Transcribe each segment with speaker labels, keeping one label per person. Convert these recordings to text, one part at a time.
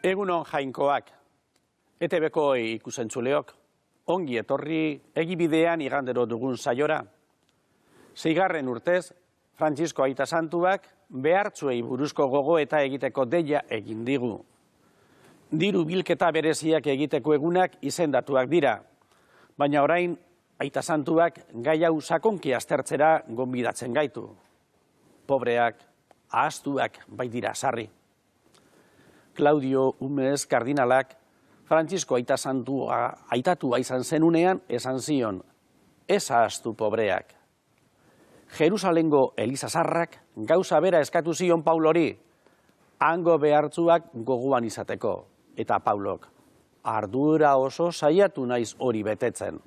Speaker 1: Egunon jainkoak, ETB-ko ikusentzuleok, ongi etorri egibidean igandero dugun saiora. 6. urtez, Frantzisko Aita Santuak behartzuei buruzko gogoeta egiteko deia egin digu. Diru bilketa bereziak egiteko egunak izendatuak dira, baina orain Aita Santuak gai hau sakonki aztertzera gonbidatzen gaitu. Pobreak, ahaztuak baitira sarri. Claudio Umez kardinalak Frantzisko Aita Santua aitatua izan zenunean esan zion, ez ahaztu pobreak. Jerusalengo Elizazarrak gauza bera eskatu zion Paulori, hango behartzuak gogoan izateko, eta Paulok, ardura oso saiatu naiz hori betetzen.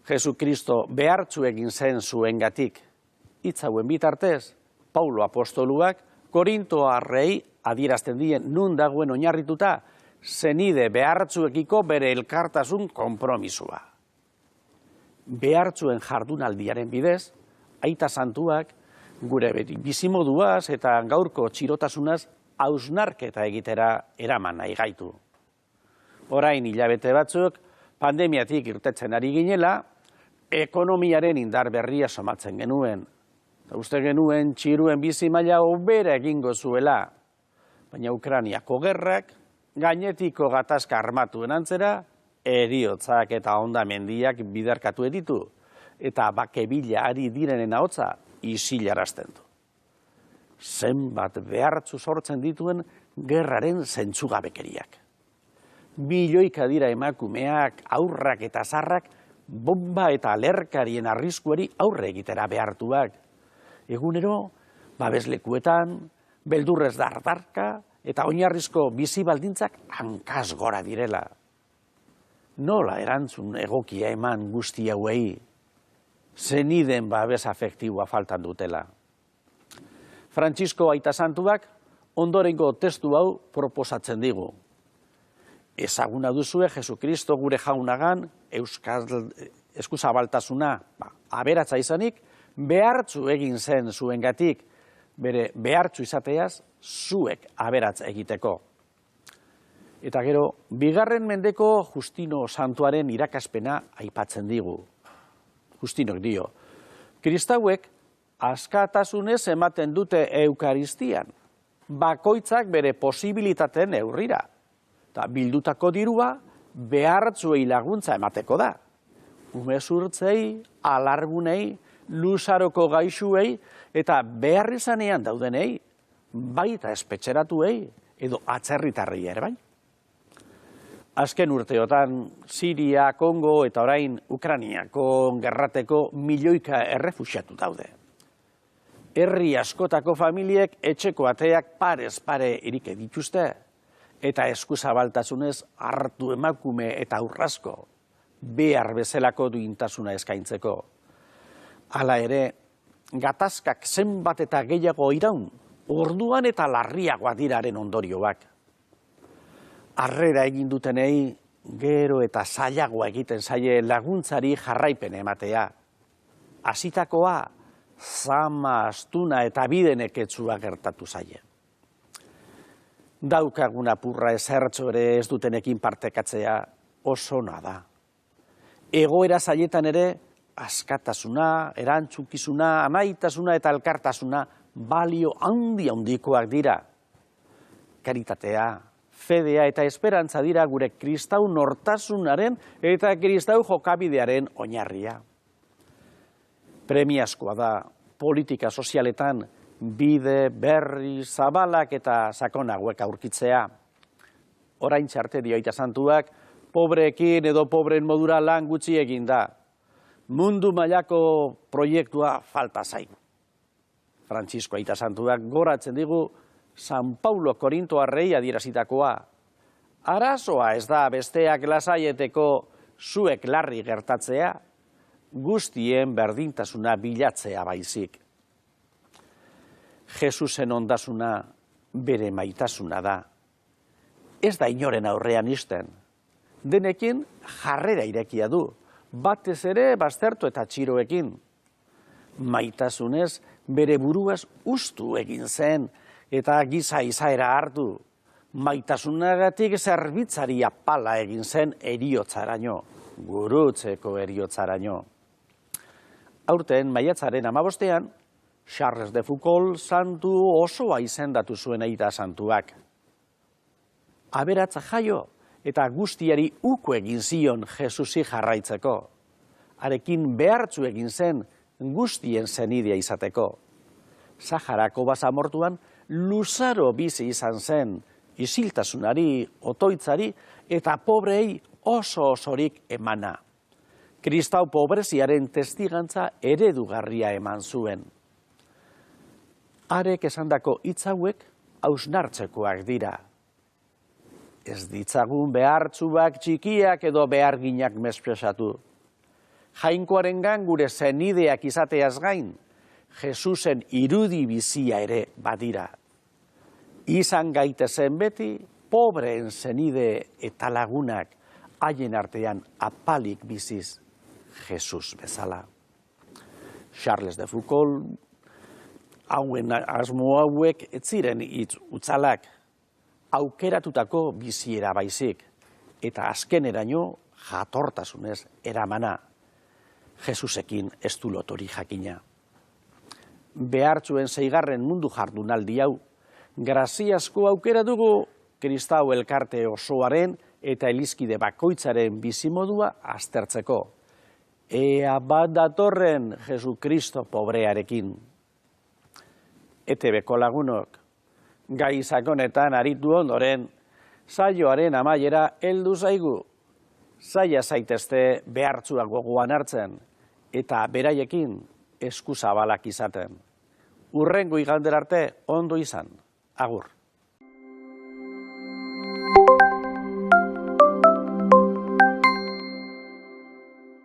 Speaker 1: Jesukristo behartzu egin zen zuengatik, hitz hauen bitartez, Paulo apostoluak Korintoarrei adierazten dien nun dagoen oinarrituta, zenide behartzuekiko bere elkartasun konpromisua. Behartzuen jardunaldiaren bidez, Aita Santuak gure bizimoduaz eta gaurko txirotasunaz hausnarketa egitera eraman nahi gaitu. Orain hilabete batzuk, pandemiatik irtetzen ari ginela, ekonomiaren indar berria somatzen genuen. Uste genuen txiruen bizi maila hobera egingo zuela, baina Ukrainiako gerrak, gainetiko gatazka armatuen antzera, heriotzak eta hondamendiak biderkatu editu, eta bakebila ari direnen ahotsa isilarazten du. Zenbat behartzu sortzen dituen gerraren zentzugabekeriak. Milioika dira emakumeak, aurrak eta zarrak, bomba eta alerkarien arriskuari aurre egitera behartuak. Egunero, babeslekuetan, beldurrez dardarka eta oinarrizko bizi baldintzak hankaz gora direla. Nola erantzun egokia eman guzti hauei, zeniden babes afektiboa faltan dutela. Frantzisko Aita Santuak ondorengo testu hau proposatzen digu. Ezaguna duzue Jesukristo gure jaunagan eskuzabaltasuna aberatsa izanik, behartzu egin zen zuengatik, bere behartzu izateaz, zuek aberatz egiteko. Eta gero, 2. mendeko Justino Santuaren irakaspena aipatzen digu. Justinok dio, kristauek askatasunez ematen dute eukaristian, bakoitzak bere posibilitateen neurrira, eta bildutako dirua behartzuei laguntza emateko da. Umezurtzei, alargunei, luzaroko gaixuei eta beharrizanean daudenei, baita espetxeratuei edo atzerritarrei ere bai. Azken urteotan Siria, Kongo eta orain Ukrainiako gerrateko milioika errefuxiatu daude. Herri askotako familiek etxeko ateak parez pare irike dituzte eta eskuzabaltasunez hartu emakume eta aurrasko behar bezalako duintasuna eskaintzeko. Hala ere, gatazkak zenbat eta gehiago iraun, orduan eta larriagoa diraren ondorioak. Harrera egin dutenei, gero eta zailagoa egiten zaie laguntzari jarraipen ematea. Hasitakoa, zama, astuna eta bideneketsua gertatu zaie. Daukagun apurra ezertxo ere ez dutenekin partekatzea oso ona da. Egoera zailetan ere, askatasuna, erantzukizuna, amaitasuna eta elkartasuna balio handikoak dira. Karitatea, fedea eta esperantza dira gure kristau nortasunaren eta kristau jokabidearen oinarria. Premiazkoa da politika sozialetan bide, berri, zabalak eta sakonagoek aurkitzea. Orain txarte dio Aita Santuak, pobreekin edo pobreen modura lan gutxi egin da. Mundu mailako proiektua falta zaigu. Frantzisko Aita Santuak goratzen digu San Paulo Korintoarrei adierazitakoa. Arazoa ez da besteak lasaieteko zuek larri gertatzea, guztien berdintasuna bilatzea baizik. Jesusen ondasuna bere maitasuna da. Ez da inoren aurrean isten. Denekin jarrera irekia du. Batez ere baztertu eta txiroekin. Maitasunez bere buruaz ustu egin zen eta giza izaera hartu. maitasunagatik zerbitzari apala egin zen eriotzaraino, gurutzeko eriotzaraino. Aurten, maiatzaren 15ean, Charles de Foucault santu osoa izendatu zuen aita santuak. Aberatza jaio eta guztiari uko egin zion Jesusi jarraitzeko. Harekin behartzu egin zen guztien zenidea izateko. Saharako basamortuan luzaro bizi izan zen, isiltasunari, otoitzari eta pobrei oso osorik emana. Kristau pobreziaren testigantza eredugarria eman zuen. Harek esandako hitz hauek hausnartzekoak dira. Ez ditzagun behartzuak txikiak edo beharginak mespresatu. Jainkoarengan gure zenideak izateaz gain, Jesusen irudi bizia ere badira. Izan gaitezen beti, pobreen zenide eta lagunak haien artean apalik biziz Jesus bezala. Charles de Foucault, hauen asmo hauek ez ziren hitz utzalak, aukeratutako biziera baizik, eta azkeneraino jatortasunez eramana. Jesusekin ez du lotori jakina. Behartzuen 6. mundu jardunaldi hau, graziasko aukera dugu Kristau elkarte osoaren eta elizkide bakoitzaren bizimodua aztertzeko. Ea bat datorren Jesukristo pobrearekin. ETB-ko lagunok, gai sakonetan aritu ondoren, saioaren amaiera heldu zaigu. Zaila zaitezte behartzuak gogoan hartzen, eta beraiekin eskuzabalak izaten. Hurrengo igandera arte ondo izan. Agur.